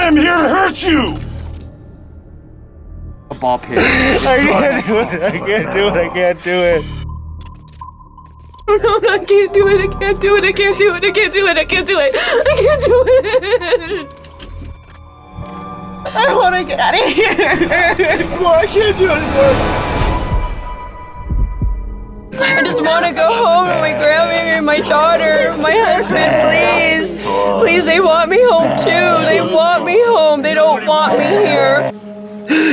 am here to hurt you! A ball pit. I can't do it. I can't do it. I can't do it. No, I can't do it. I can't do it. I can't do it. I can't do it. I can't do it. I can't do it. I want to get out of here. Well, I can't do it anymore. I just want to go home with my grandmother and my daughter, my husband, please. Please, they want me home too. They want me home. They don't want me here.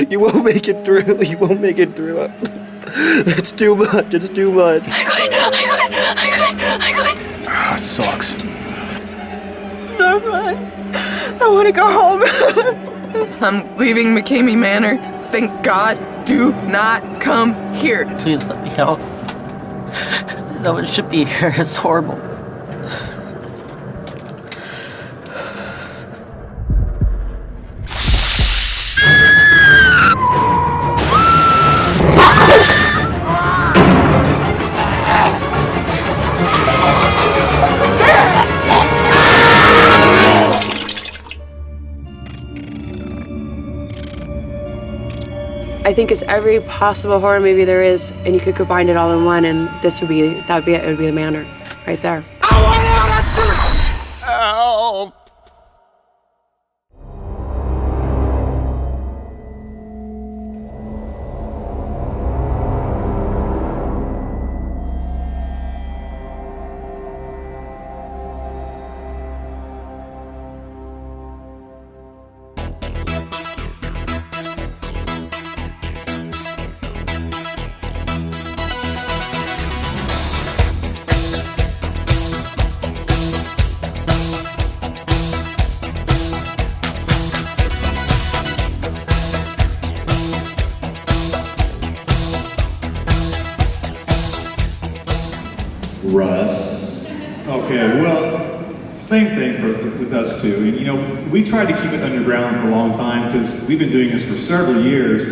You won't make it through. You won't make it through. It's too much. It's too much. I quit. Oh, it sucks. No, I want to go home. I'm leaving McKamey Manor. Thank God. Do not come here. Please let me out. No one should be here. It's horrible. I think it's every possible horror movie there is, and you could combine it all in one, and this would be it. It would be the Manor, right there. I want out of here! Help! Russ. Okay, well, same thing with us too. And, you know, we tried to keep it underground for a long time because we've been doing this for several years.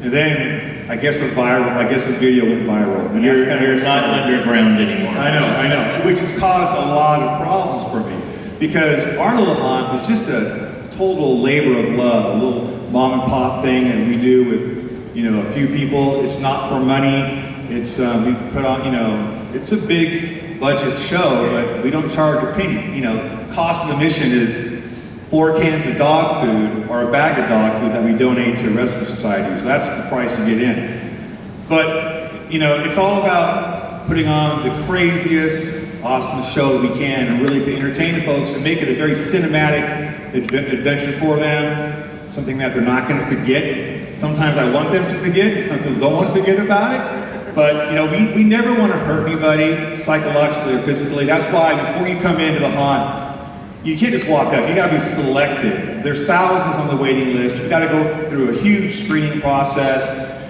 And then I guess a video went viral. And You're not underground anymore. I know, which has caused a lot of problems for me because our little haunt is just a total labor of love, a little mom and pop thing that we do with, you know, a few people. It's not for money. It's we put on, you know, it's a big budget show, but we don't charge a penny. You know, cost of admission is 4 cans of dog food or a bag of dog food that we donate to rescue society. So that's the price to get in. But, you know, it's all about putting on the craziest, awesome show we can and really to entertain the folks and make it a very cinematic adventure for them, something that they're not going to forget. Sometimes I want them to forget, some people don't want to forget about it. But, you know, we never want to hurt anybody psychologically or physically. That's why before you come into the haunt, you can't just walk up. You got to be selected. There's thousands on the waiting list. You got to go through a huge screening process.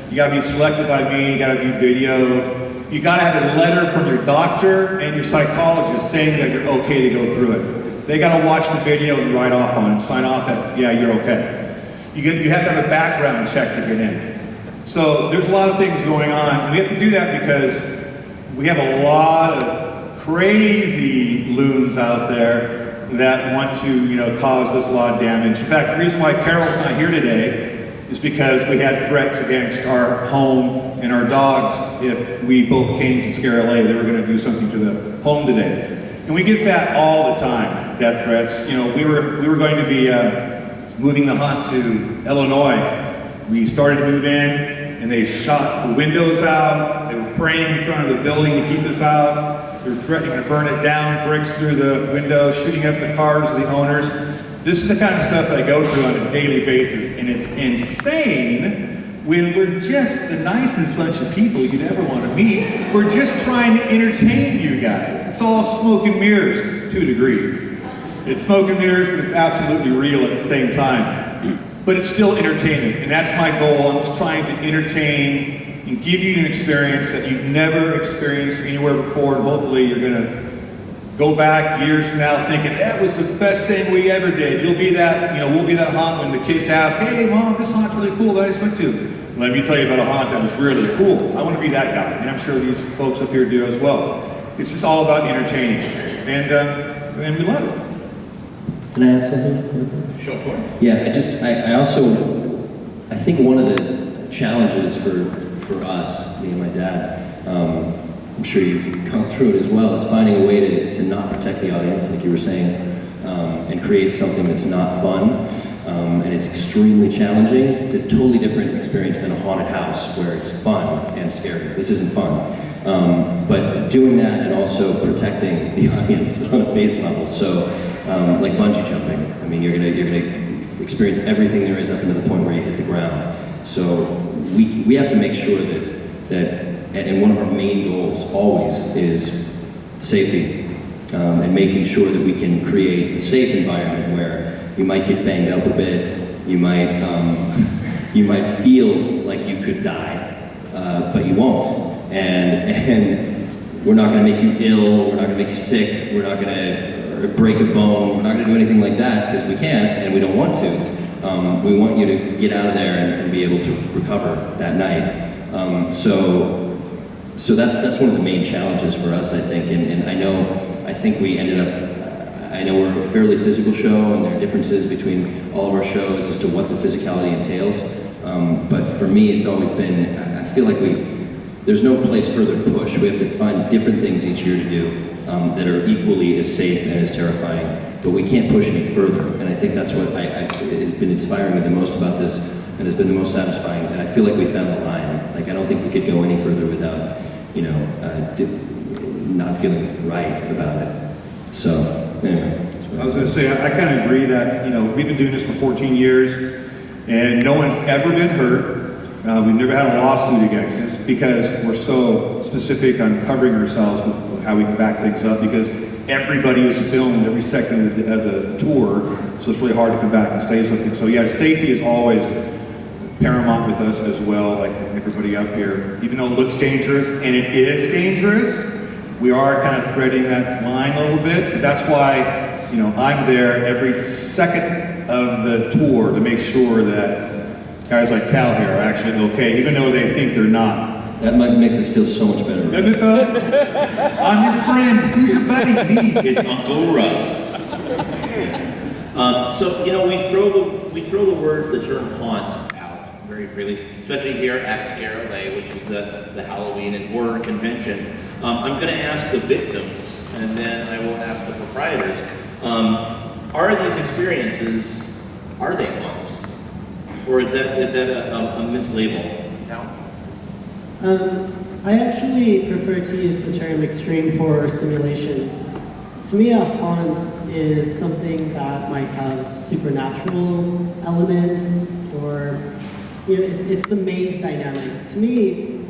You got to be selected by me. You got to be videoed. You got to have a letter from your doctor and your psychologist saying that you're okay to go through it. They got to watch the video and write off on it, sign off that, yeah, you're okay. You have to have a background check to get in. So there's a lot of things going on, and we have to do that because we have a lot of crazy loons out there that want to, you know, cause us a lot of damage. In fact, the reason why Carol's not here today is because we had threats against our home and our dogs if we both came to ScareLA. They were going to do something to the home today. And we get that all the time, death threats. You know, we were going to be moving the haunt to Illinois. We started to move in, and they shot the windows out. They were praying in front of the building to keep us out. They were threatening to burn it down, bricks through the windows, shooting up the cars of the owners. This is the kind of stuff I go through on a daily basis, and it's insane when we're just the nicest bunch of people you could ever want to meet. We're just trying to entertain you guys. It's all smoke and mirrors to a degree. It's smoke and mirrors, but it's absolutely real at the same time. But it's still entertainment, and that's my goal. I'm just trying to entertain and give you an experience that you've never experienced anywhere before, and hopefully you're gonna go back years from now thinking, that was the best thing we ever did. You'll be that, you know, we'll be that haunt when the kids ask, hey Mom, this haunt's really cool that I just went to. Let me tell you about a haunt that was really cool. I wanna be that guy, and I'm sure these folks up here do as well. It's just all about entertaining, and we love it. Can I add something? Sure, of course. Yeah, I think one of the challenges for us, me and my dad, I'm sure you've gone through it as well, is finding a way to not protect the audience, like you were saying, and create something that's not fun, and it's extremely challenging. It's a totally different experience than a haunted house where it's fun and scary. This isn't fun. But doing that and also protecting the audience on a base level. So, like bungee jumping. I mean, you're gonna experience everything there is up until the point where you hit the ground. So we have to make sure that and one of our main goals always is safety, and making sure that we can create a safe environment where you might get banged up a bit, you might feel like you could die, but you won't. And we're not going to make you ill, we're not going to make you sick, we're not going to break a bone, we're not going to do anything like that because we can't and we don't want to. We want you to get out of there and be able to recover that night. So that's one of the main challenges for us, I think. And I think we ended up, I know we're a fairly physical show and there are differences between all of our shows as to what the physicality entails. But for me, it's always been, I feel like there's no place further to push. We have to find different things each year to do that are equally as safe and as terrifying, but we can't push any further. And I think that's what has been inspiring me the most about this and has been the most satisfying. And I feel like we found the line. Like, I don't think we could go any further without, not feeling right about it. So, anyway. I was going to say, I kind of agree that, we've been doing this for 14 years, and no one's ever been hurt. We've never had a lawsuit against us because we're so specific on covering ourselves with how we can back things up, because everybody is filmed every second of the tour, so it's really hard to come back and say something. So yeah, safety is always paramount with us as well, like everybody up here. Even though it looks dangerous, and it is dangerous, we are kind of threading that line a little bit. But that's why, I'm there every second of the tour to make sure that guys like Cal here are actually okay, even though they think they're not. That makes us feel so much better. Doesn't it though? I'm your friend. Who's your buddy? Me. It's Uncle Russ. So we throw the term haunt out very freely, especially here at ScareLA, which is the Halloween and horror convention. I'm going to ask the victims, and then I will ask the proprietors. Are these experiences, are they haunts? Or is that a mislabel? I actually prefer to use the term extreme horror simulations. To me, a haunt is something that might have supernatural elements, or it's the maze dynamic. To me,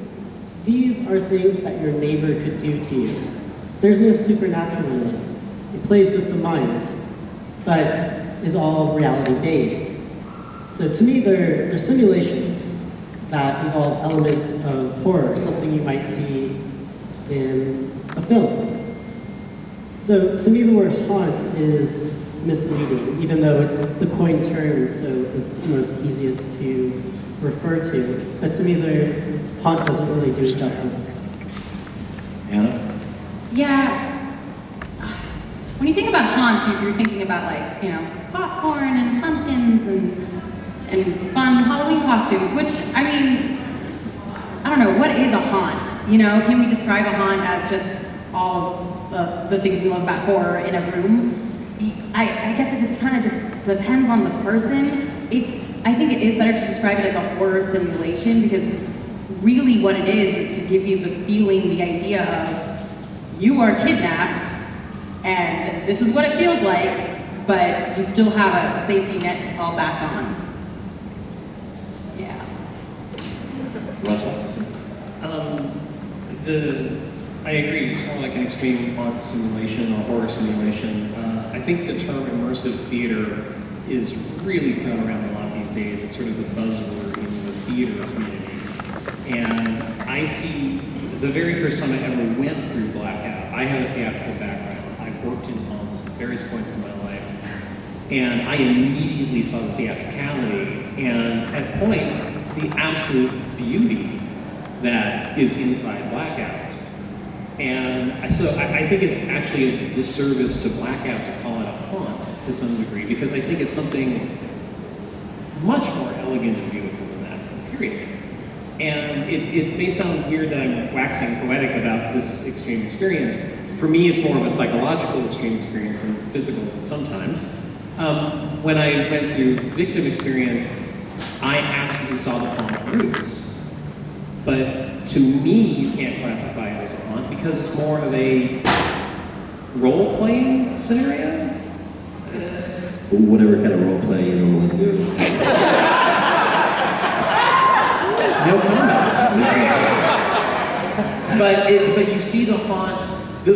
these are things that your neighbor could do to you. There's no supernatural in it. It plays with the mind, but is all reality-based. So to me, they're simulations that involve elements of horror, something you might see in a film. So to me, the word haunt is misleading, even though it's the coined term, so it's the most easiest to refer to. But to me, the haunt doesn't really do it justice. Anna? Yeah. When you think about haunts, you're thinking about popcorn and pumpkins and fun Halloween costumes, which, I don't know, what is a haunt? Can we describe a haunt as just all of the things we love about horror in a room? I guess it just kind of depends on the person. I think it is better to describe it as a horror simulation, because really what it is to give you the feeling, the idea of you are kidnapped and this is what it feels like, but you still have a safety net to fall back on. Yeah. Russell? I agree, it's more like an extreme haunt simulation or horror simulation. I think the term immersive theater is really thrown around a lot these days. It's sort of the buzzword in the theater community. And I see, the very first time I ever went through Blackout, I have a theatrical background. I've worked in haunts at various points in my life. And I immediately saw the theatricality, and at points, the absolute beauty that is inside Blackout. And so I think it's actually a disservice to Blackout to call it a haunt to some degree, because I think it's something much more elegant and beautiful than that, period. And it may sound weird that I'm waxing poetic about this extreme experience. For me, it's more of a psychological extreme experience than physical sometimes. When I went through victim experience, I absolutely saw the haunt roots. But to me, you can't classify it as a haunt because it's more of a role-playing scenario. Whatever kind of role play you normally do. No comments. But you see the haunt.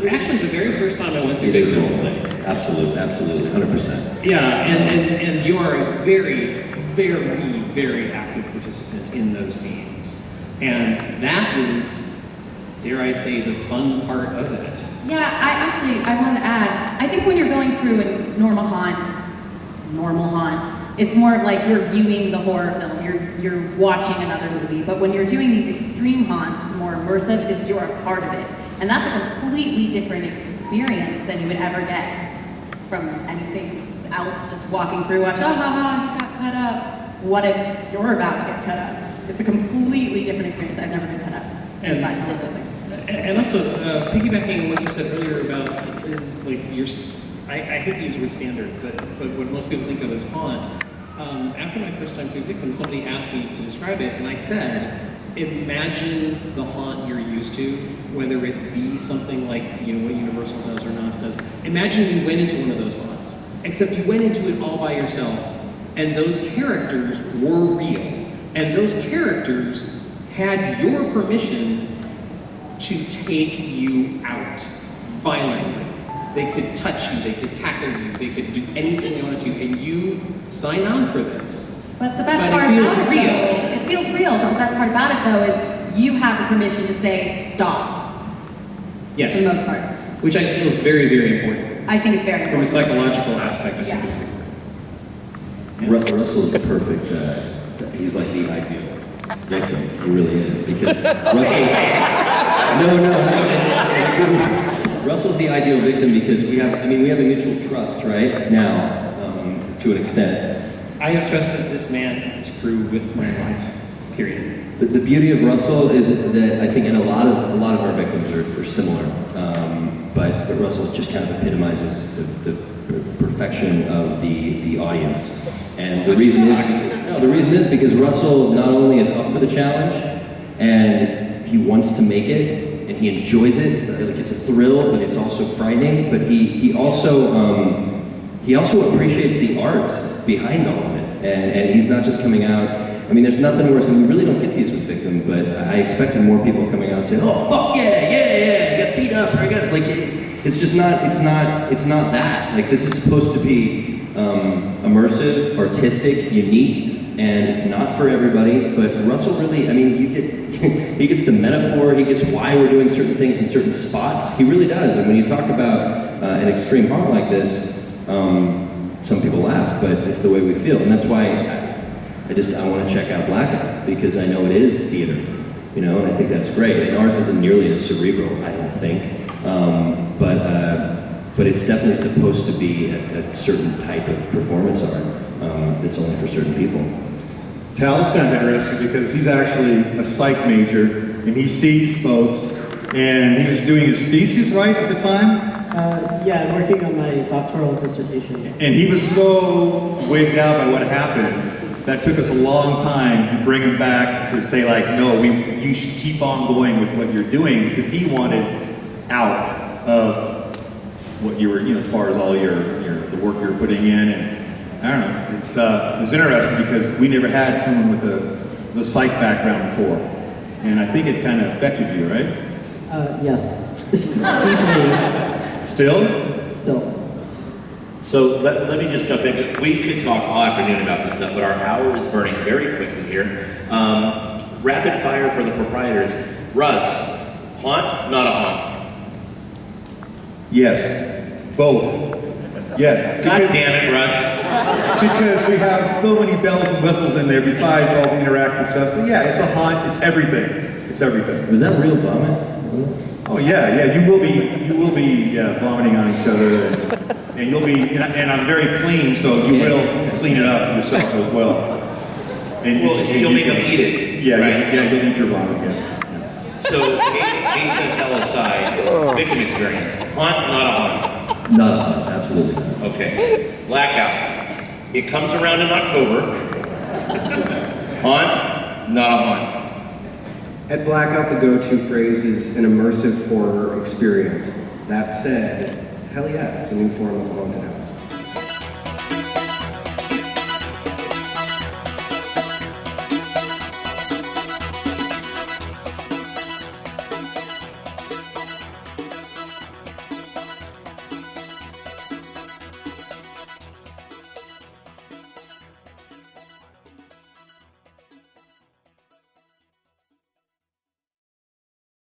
Actually, the very first time I went through this role play. Absolutely, 100%. Yeah, and you are a very, very, very active participant in those scenes. And that is, dare I say, the fun part of it. Yeah, I want to add, I think when you're going through a normal haunt, it's more of like you're viewing the horror film, you're watching another movie. But when you're doing these extreme haunts, more immersive, it's you're a part of it. And that's a completely different experience than you would ever get from anything else, just walking through, watching, oh, ha, he got cut up. What if you're about to get cut up? It's a completely different experience. I've never been cut up inside one of those things. And also, piggybacking on what you said earlier about, like, I hate to use the word standard, but what most people think of as haunt, after my first time through Victim, somebody asked me to describe it, and I said, imagine the haunt you're used to, whether it be something like, you know, what Universal does or Knott's does. Imagine you went into one of those haunts, except you went into it all by yourself, and those characters were real, and those characters had your permission to take you out violently. They could touch you, they could tackle you, they could do anything they wanted to, and you signed on for this. But the best part about it feels real. But the best part about it, though, is you have the permission to say stop. Yes. For the most part. Which I feel is very, very important. I think it's very important. From a psychological aspect, I think it's important. Yeah. Russell's the perfect, he's like the ideal victim. He really is, because Russell... Russell's the ideal victim because we have a mutual trust, right? Now, to an extent. I have trusted this man and his crew with my life, period. The beauty of Russell is that I think, and a lot of our victims are similar, but Russell just kind of epitomizes the perfection of the audience. And the reason is because Russell not only is up for the challenge, and he wants to make it, and he enjoys it. Like, it's a thrill, but it's also frightening. But he also appreciates the art behind all of it, and he's not just coming out. I mean, there's nothing worse, and we really don't get these with Victim, but I expected more people coming out and saying, "Oh, fuck yeah, I got beat up, or I got," like, it's just not. It's not that. Like, this is supposed to be immersive, artistic, unique. And it's not for everybody, but Russell really, I mean, he gets the metaphor, he gets why we're doing certain things in certain spots. He really does. And when you talk about an extreme haunt like this, some people laugh, but it's the way we feel. And that's why I want to check out Blackout, because I know it is theater, you know, and I think that's great. And ours isn't nearly as cerebral, I don't think. But it's definitely supposed to be a certain type of performance art. It's only for certain people. Tal is kind of interesting because he's actually a psych major and he sees folks, and he was doing his thesis, right, at the time? Yeah, I'm working on my doctoral dissertation. And he was so wigged out by what happened that took us a long time to bring him back to say, like, no, you should keep on going with what you're doing, because he wanted out of what you were, you know, as far as all the work you were putting in. And I don't know, it was interesting because we never had someone with the psych background before. And I think it kind of affected you, right? Yes, deeply. Still? So let me just jump in. We could talk all afternoon about this stuff, but our hour is burning very quickly here. Rapid fire for the proprietors. Russ, haunt, not a haunt? Yes, both. Yes. God damn it, Russ. Because we have so many bells and whistles in there besides all the interactive stuff. So yeah, it's a haunt, it's everything. It's everything. Was that real vomit? Oh yeah, you will be vomiting on each other, and you'll be, and I'm very clean, so you will clean it up yourself as well. And you'll make them eat it. Yeah, right? You'll eat your vomit, yes. So, hate to tell aside, victim experience. Haunt, not a haunt? Not a haunt, absolutely not. Okay. Blackout. It comes around in October. Haunt, not a haunt. At Blackout, the go-to phrase is an immersive horror experience. That said, hell yeah, it's a new form of a haunted house.